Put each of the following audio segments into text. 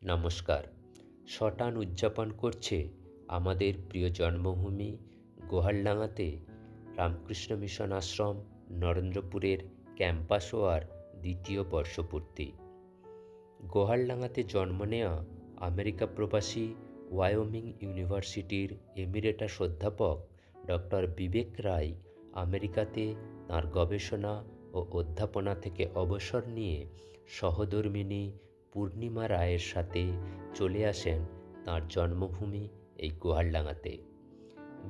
নমস্কার। শটান উদযাপন করছে আমাদের প্রিয় জন্মভূমি গোহালডাঙাতে রামকৃষ্ণ মিশন আশ্রম নরেন্দ্রপুরের ক্যাম্পাস হওয়ার দ্বিতীয় বর্ষপূর্তি। গোহালডাঙাতে জন্ম নেওয়া আমেরিকা প্রবাসী ওয়াইওমিং ইউনিভার্সিটির এমিরেটাস অধ্যাপক ডক্টর বিবেক রায় আমেরিকাতে তাঁর গবেষণা ও অধ্যাপনা থেকে অবসর নিয়ে সহধর্মিণী পূর্ণিমা রায়ের সাথে চলে আসেন তাঁর জন্মভূমি এই গোহালডাঙাতে।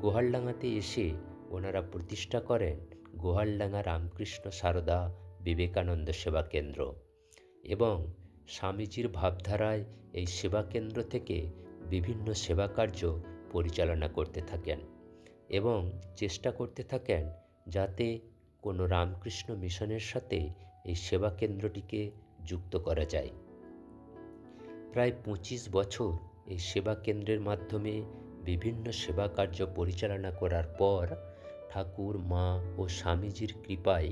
গোহালডাঙাতে এসে ওনারা প্রতিষ্ঠা করেন গোহালডাঙা রামকৃষ্ণ সারদা বিবেকানন্দ সেবা কেন্দ্র এবং স্বামীজির ভাবধারায় এই সেবা কেন্দ্র থেকে বিভিন্ন সেবা কার্য পরিচালনা করতে থাকেন এবং চেষ্টা করতে থাকেন যাতে কোনো রামকৃষ্ণ মিশনের সাথে এই সেবা কেন্দ্রটিকে যুক্ত করা যায়। প্রায় ২৫ বছর এই সেবা কেন্দ্রের মাধ্যমে বিভিন্ন সেবা কার্য পরিচালনা করার পর ঠাকুর, মা ও স্বামীজির কৃপায়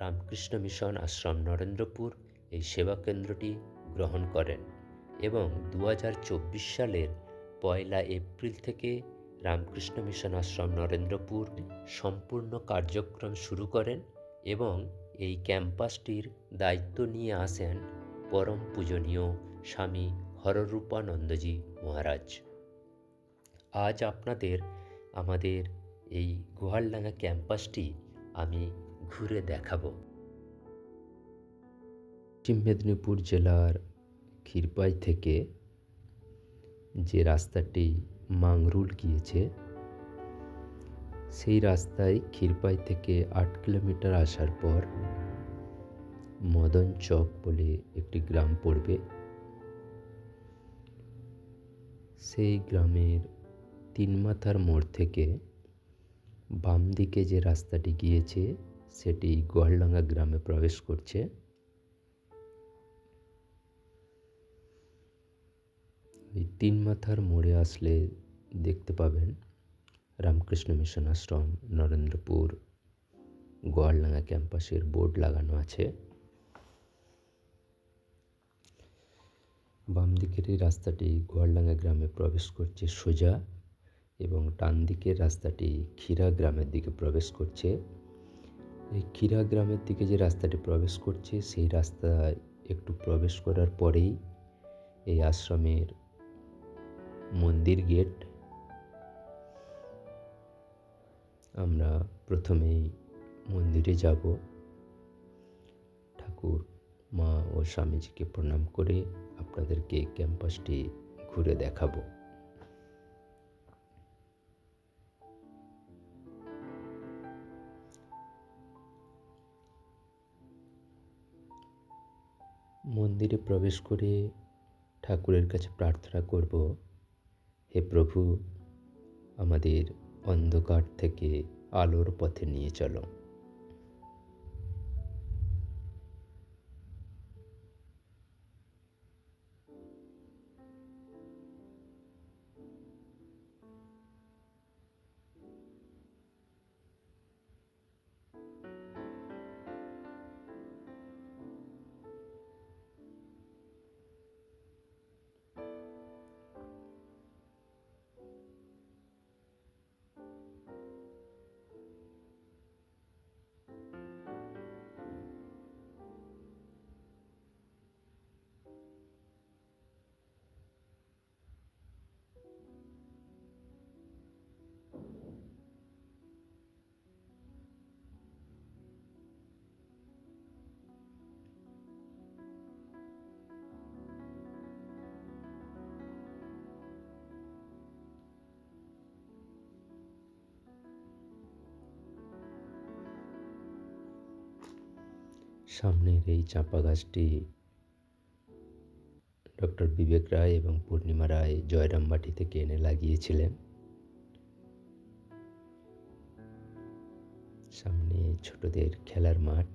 রামকৃষ্ণ মিশন আশ্রম নরেন্দ্রপুর এই সেবা কেন্দ্রটি গ্রহণ করেন এবং ২০২৪ সালের ১ এপ্রিল থেকে রামকৃষ্ণ মিশন আশ্রম নরেন্দ্রপুর সম্পূর্ণ কার্যক্রম শুরু করেন এবং এই ক্যাম্পাসটির দায়িত্ব নিয়ে আসেন পরম পূজনীয় স্বামী হররূপানন্দজি মহারাজ। আজ আপনাদের আমাদের এই গোহালডাঙা ক্যাম্পাসটি আমি ঘুরে দেখাবো। পশ্চিম মেদিনীপুর জেলার ক্ষীরপাই থেকে যে রাস্তাটি মাংরুল গিয়েছে সেই রাস্তায় ক্ষীরপাই থেকে ৮ কিলোমিটার আসার পর মদন চক বলে একটি গ্রাম পড়বে। সেই গ্রামের ৩ মাথার মোড় থেকে বাম দিকে যে রাস্তাটি গিয়েছে সেটি গোহালডাঙা গ্রামে প্রবেশ করছে। এই ৩ মাথার মোড়ে আসলে দেখতে পাবেন রামকৃষ্ণ মিশন আশ্রম নরেন্দ্রপুর গোহালডাঙা ক্যাম্পাসের বোর্ড লাগানো আছে। বাম দিকের এই রাস্তাটি গোহালডাঙা গ্রামে প্রবেশ করছে সোজা এবং ডান দিকের রাস্তাটি ক্ষীরা গ্রামের দিকে প্রবেশ করছে। এই ক্ষীরা গ্রামের দিকে যে রাস্তাটি প্রবেশ করছে সেই রাস্তায় একটু প্রবেশ করার পরেই এই আশ্রমের মন্দির গেট। আমরা প্রথমেই মন্দিরে যাব, ঠাকুর, মা ও স্বামীজিকে প্রণাম করে আপনাদেরকে ক্যাম্পাসটি ঘুরে দেখাবো। মন্দিরে প্রবেশ করে ঠাকুরের কাছে প্রার্থনা করব, হে প্রভু, আমাদের অন্ধকার থেকে আলোর পথে নিয়ে চলো। সামনের এই চাঁপা গাছটি ডক্টর বিবেক রায় এবং পূর্ণিমা রায় জয়রামবাটি থেকে এনে লাগিয়েছিলেন। সামনে ছোটদের খেলার মাঠ।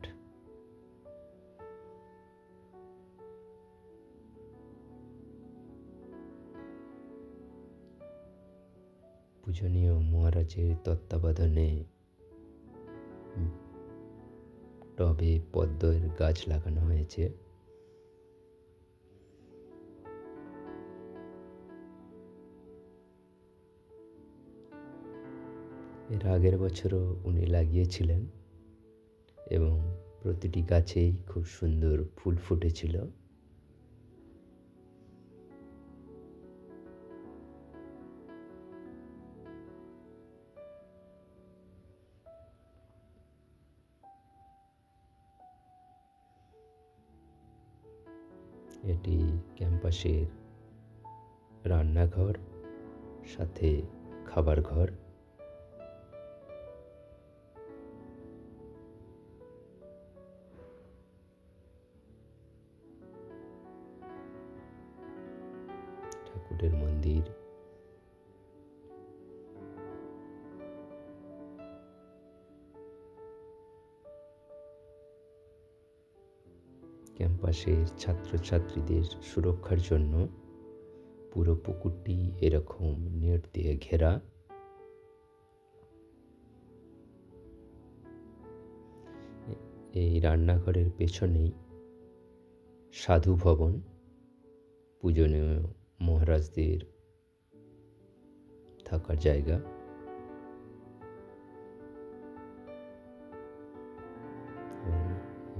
পূজনীয় মহারাজের তত্ত্বাবধানে টবে পদ্মের গাছ লাগানো হয়েছে। এর আগের বছরও উনি লাগিয়েছিলেন এবং প্রতিটি গাছেই খুব সুন্দর ফুল ফুটেছিল। এটি ক্যাম্পাসের রান্নাঘর, সাথে খাবার ঘর। ঠাকুরের মন্দির, ক্যাম্পাসের ছাত্রছাত্রীদের সুরক্ষার জন্য পুরো পুকুরটি এরকম নেট দিয়ে ঘেরা। এই রান্নাঘরের পেছনেই সাধু ভবন, পূজনীয় মহারাজদের থাকার জায়গা।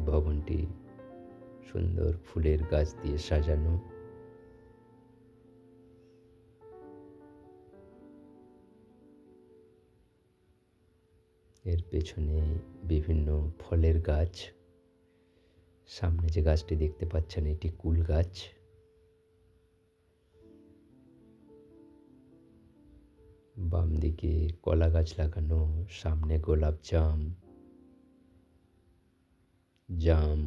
ভবনটি সুন্দর ফুলের গাছ দিয়ে সাজানো। এর পেছনে বিভিন্ন ফলের গাছ। সামনে যে গাছটি দেখতে পাচ্ছেন এটি কুল গাছ। বাম দিকে কলা গাছ লাগানো, সামনে গোলাপ জাম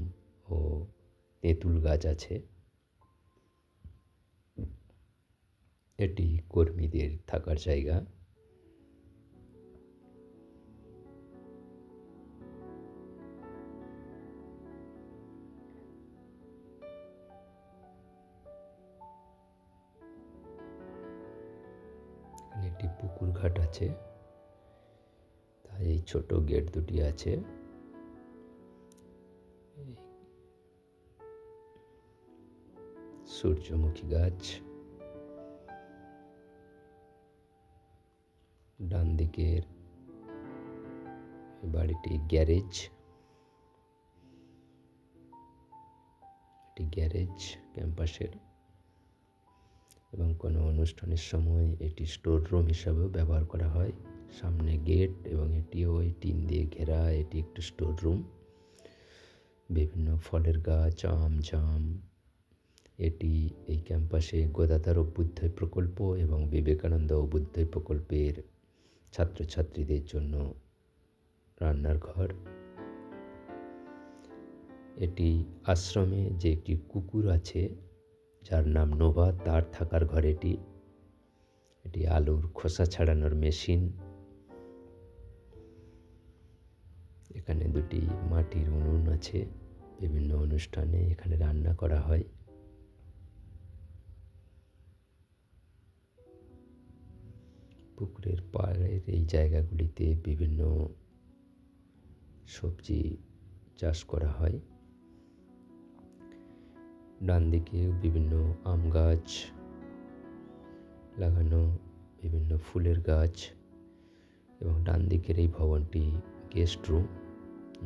ও তেঁতুল গাছ আছে। এটি কর্মীদের থাকার জায়গা। এখানে একটি পুকুর ঘাট আছে, তাই এই ছোট গেট দুটি আছে। সূর্যমুখী গাছ। ডান দিকের বাড়িটি গ্যারেজ। এটি গ্যারেজ ক্যাম্পাসের, এবং কোনো অনুষ্ঠানের সময় এটি স্টোর রুম হিসাবেও ব্যবহার করা হয়। সামনে গেট এবং এটিও ওই টিন দিয়ে ঘেরা। এটি একটি স্টোর রুম। বিভিন্ন ফলের গাছ, জাম। এটি এই ক্যাম্পাসে গদাধর অভ্যুদয় প্রকল্প এবং বিবেকানন্দ অভ্যুদয় প্রকল্পের ছাত্রছাত্রীদের জন্য রান্নার ঘর। এটি আশ্রমে যে একটি কুকুর আছে যার নাম নোভা, তার থাকার ঘর এটি। এটি আলুর খোসা ছাড়ানোর মেশিন। এখানে দুটি মাটির উনুন আছে। বিভিন্ন অনুষ্ঠানে এখানে রান্না করা হয়। পুকুরের পাড়ের এই জায়গাগুলিতে বিভিন্ন সবজি চাষ করা হয়। ডান দিকে বিভিন্ন আম গাছ লাগানো, বিভিন্ন ফুলের গাছ, এবং ডান দিকের এই ভবনটি গেস্ট রুম।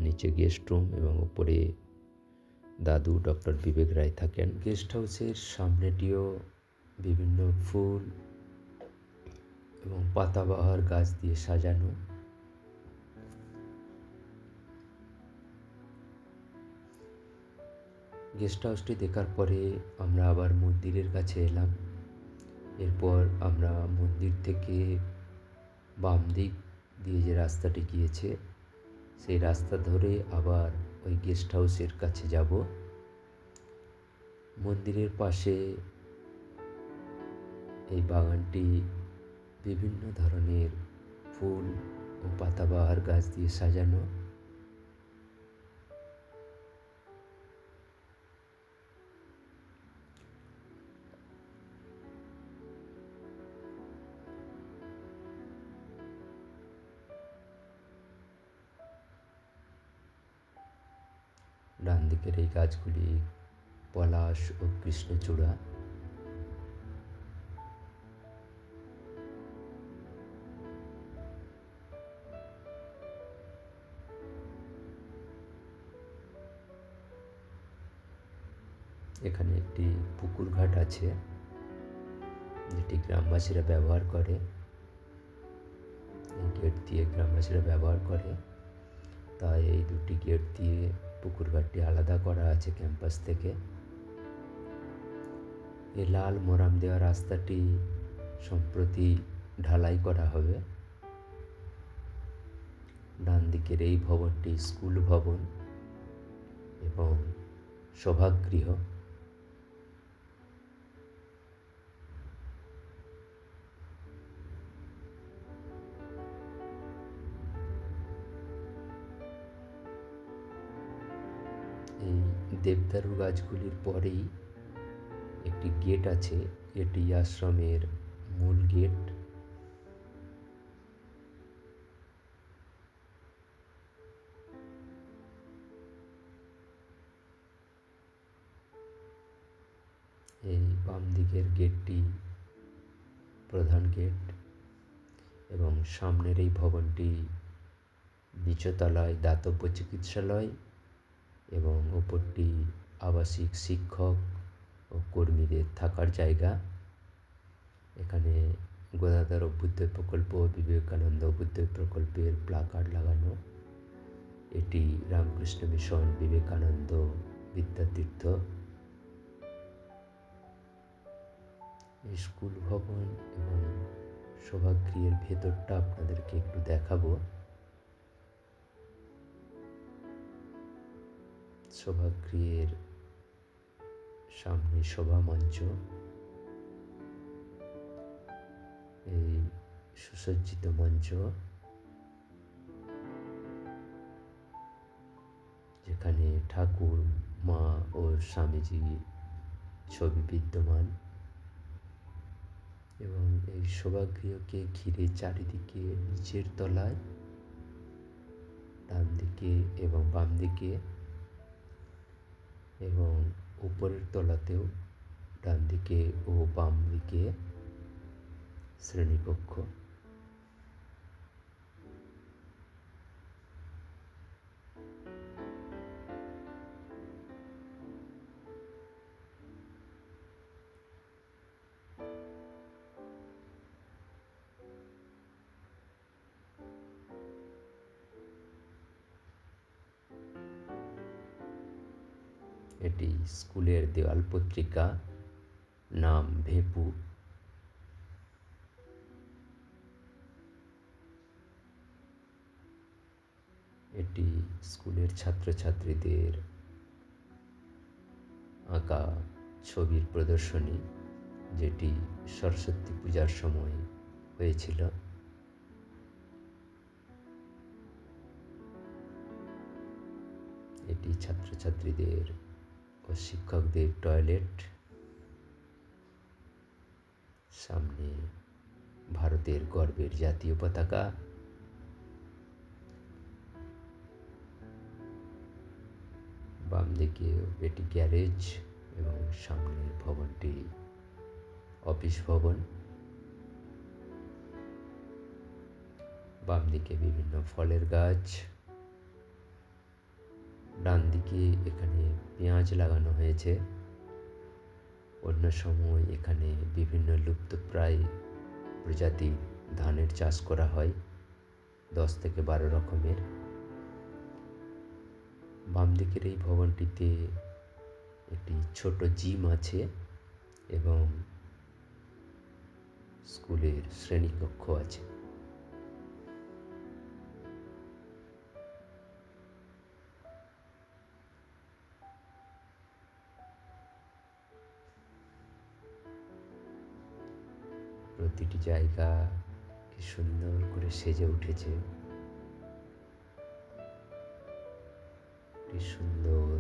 নিচে গেস্ট রুম এবং উপরে দাদু ডক্টর বিবেক রায় থাকেন। গেস্ট হাউসের সামনেটিও বিভিন্ন ফুল এবং পাতাবাহার গাছ দিয়ে সাজানো। গেস্ট হাউসটি দেখার পরে আমরা আবার মন্দিরের কাছে এলাম। এরপর আমরা মন্দির থেকে বাম দিক দিয়ে যে রাস্তাটি গিয়েছে সেই রাস্তা ধরে আবার ওই গেস্ট হাউসের কাছে যাব। মন্দিরের পাশে এই বাগানটি বিভিন্ন ধরনের ফুল ও পাতাবাহার গাছ দিয়ে সাজানো। ডান দিকের এই গাছগুলি পলাশ ও কৃষ্ণচূড়া। এখানে একটি পুকুর ঘাট আছে, যেটি গ্রামবাসীরা ব্যবহার করে। এই গেট দিয়ে গ্রামবাসীরা ব্যবহার করে, তাই এই দুটি গেট দিয়ে পুকুর ঘাটটি আলাদা করা আছে ক্যাম্পাস থেকে। এই লাল মোরাম দেওয়া রাস্তাটি সম্প্রতি ঢালাই করা হবে। ডান দিকের এই ভবনটি স্কুল ভবন এবং সভাগৃহ। এই দেবদারু গাছগুলির পরেই একটি গেট আছে, এটি আশ্রমের মূল গেট। এই বাম দিকের গেটটি প্রধান গেট এবং সামনের এই ভবনটি নিচতলায় দাতব্য চিকিৎসালয় এবং ওপরটি আবাসিক শিক্ষক ও কর্মীদের থাকার জায়গা। এখানে গদাধর অভ্যুদয় প্রকল্প, বিবেকানন্দ অভ্যুদয় প্রকল্পের প্লাকার্ড লাগানো। এটি রামকৃষ্ণ মিশন বিবেকানন্দ বিদ্যাতীর্থ। স্কুল ভবন এবং সভাগৃহের ভেতরটা আপনাদেরকে একটু দেখাবো। সভাগৃহের সামনে সভা মঞ্চ, এই সুসজ্জিত মঞ্চ, যেখানে ঠাকুর, মা ও স্বামীজি ছবি বিদ্যমান এবং এই সভাগৃহকে ঘিরে চারিদিকে নিচের তলায় ডান দিকে এবং বাম দিকে এবং উপরের তলাতেও ডান দিকে ও বাম দিকে শ্রেণীকক্ষ। এটি স্কুলের দেওয়াল পত্রিকা, নাম ভেপু। এটি স্কুলের ছাত্রছাত্রীদের আঁকা ছবির প্রদর্শনী, যেটি সরস্বতী পূজার সময় হয়েছিল। এটি ছাত্রছাত্রীদের ও শিক্ষকদের টয়লেট। সামনে ভারতের গর্বের জাতীয় পতাকা। বাম দিকে এটি গ্যারেজ এবং সামনের ভবনটি অফিস ভবন। বাম দিকে বিভিন্ন ফলের গাছ। ডান দিকে এখানে পেঁয়াজ লাগানো হয়েছে। অন্য সময় এখানে বিভিন্ন লুপ্তপ্রায় প্রজাতির ধানের চাষ করা হয়, 10 থেকে 12 রকমের। বাম দিকের এই ভবনটিতে একটি ছোট জিম আছে এবং স্কুলের শ্রেণীকক্ষ আছে। প্রতিটি জায়গা কি সুন্দর করে সেজে উঠেছে। কি সুন্দর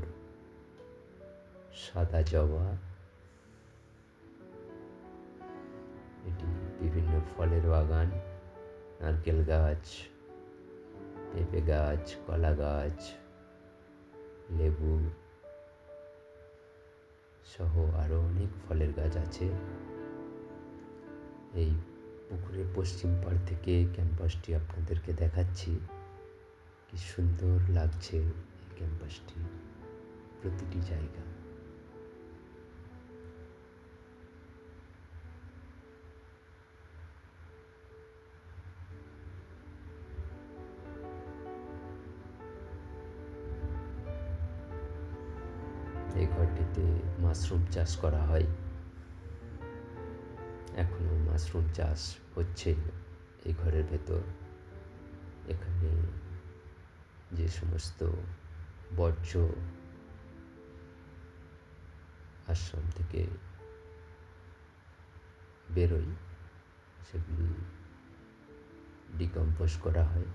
সাদা জবা। এটি বিভিন্ন ফলের বাগান, নারকেল গাছ, পেঁপে গাছ, কলা গাছ, লেবু সহ আরো অনেক ফলের গাছ আছে। এই পুকুরের পশ্চিম পাড় থেকে ক্যাম্পাসটি আপনাদেরকে দেখাচ্ছি। কি সুন্দর লাগছে এই ক্যাম্পাসটি, প্রতিটি জায়গা। এই ঘরটিতে মাশরুম চাষ করা হয়। এখনো মাশরুম চাষ হচ্ছে এই ঘরের ভেতর। এখানে যে সমস্ত বর্জ্য আশ্রম থেকে বেরোয় সেগুলি ডিকম্পোজ করা হয়।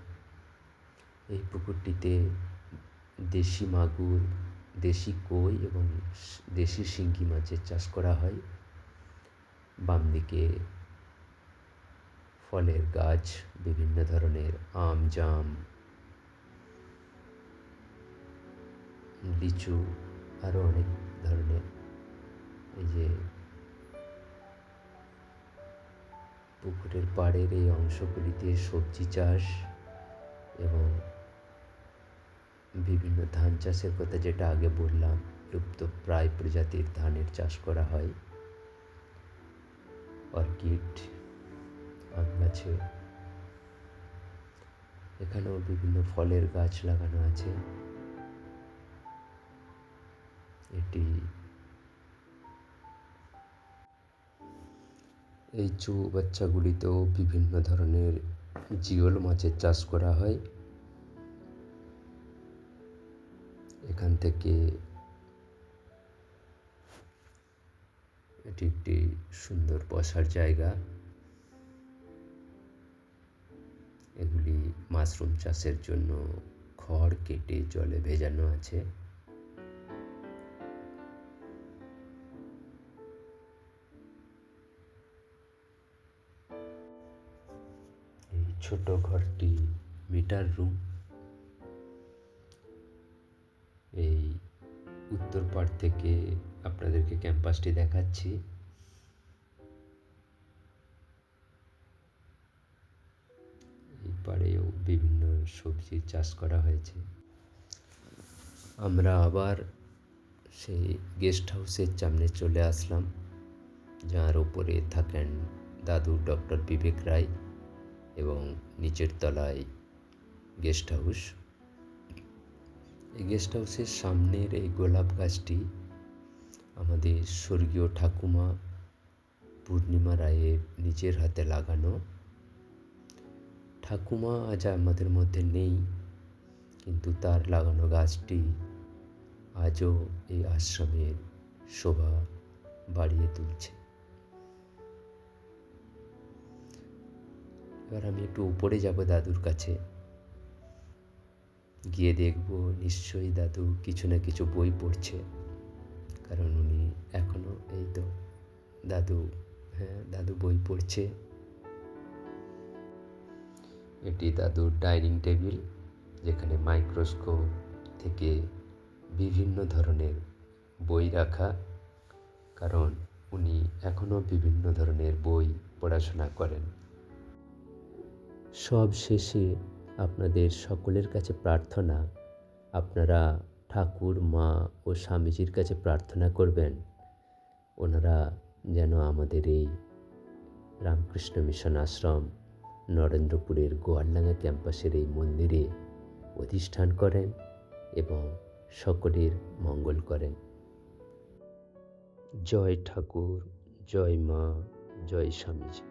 এই পুকুরটিতে দেশি মাগুর, দেশি কই এবং দেশি শিঙ্গি মাছের চাষ করা হয়। বাম দিকে ফলের গাছ, বিভিন্ন ধরনের আম, জাম, লিচু, আরও অনেক ধরনের। এই যে পুকুরের পাড়ের এই অংশগুলিতে সবজি চাষ এবং বিভিন্ন ধান চাষের কথা যেটা আগে বললাম, লুপ্ত প্রায় প্রজাতির ধানের চাষ করা হয়। অর্কিড, আম গাছে, এখানেও বিভিন্ন ফলের গাছ লাগানো আছে। এটি এই চৌবাচ্চাগুলিতেও বিভিন্ন ধরনের জিওল মাছের চাষ করা হয়। এখান থেকে এটি একটি সুন্দর বসার জায়গা। এগুলি মাশরুম চাষের জন্য খড় কেটে জলে ভেজানো আছে। এই ছোট ঘরটি মিটার রুম। এই উত্তর পাড় থেকে আপনাদেরকে ক্যাম্পাসটি দেখাচ্ছি। এই পাড়েও বিভিন্ন সবজির চাষ করা হয়েছে। আমরা আবার সেই গেস্ট হাউসের সামনে চলে আসলাম, যার ওপরে থাকেন দাদু ডক্টর বিবেক রায় এবং নিচের তলায় গেস্ট হাউস। এই গেস্ট হাউসের সামনের এই গোলাপ গাছটি আমাদের স্বর্গীয় ঠাকুমা পূর্ণিমা রায়ের নিজের হাতে লাগানো। ঠাকুমা আজ আমাদের মধ্যে নেই, কিন্তু তার লাগানো গাছটি আজও এই আশ্রমের শোভা বাড়িয়ে তুলছে। এবার আমি একটু উপরে যাব দাদুর কাছে, গিয়ে দেখব নিশ্চয়ই দাদু কিছু না কিছু বই পড়ছে, কারণ উনি এখনো এই তো দাদু বই পড়ছে। এটি দাদুর ডাইনিং টেবিল, যেখানে মাইক্রোস্কোপ থেকে বিভিন্ন ধরনের বই রাখা, কারণ উনি এখনো বিভিন্ন ধরনের বই পড়াশোনা করেন। সব শেষে আপনাদের সকলের কাছে প্রার্থনা, আপনারা ঠাকুর, মা ও স্বামীজির কাছে প্রার্থনা করবেন ওনারা যেন আমাদের এই রামকৃষ্ণ মিশন আশ্রম নরেন্দ্রপুরের গোয়ালডাঙ্গা ক্যাম্পাসের এই মন্দিরে অধিষ্ঠান করেন এবং সকলের মঙ্গল করেন। জয় ঠাকুর, জয় মা, জয় স্বামীজি।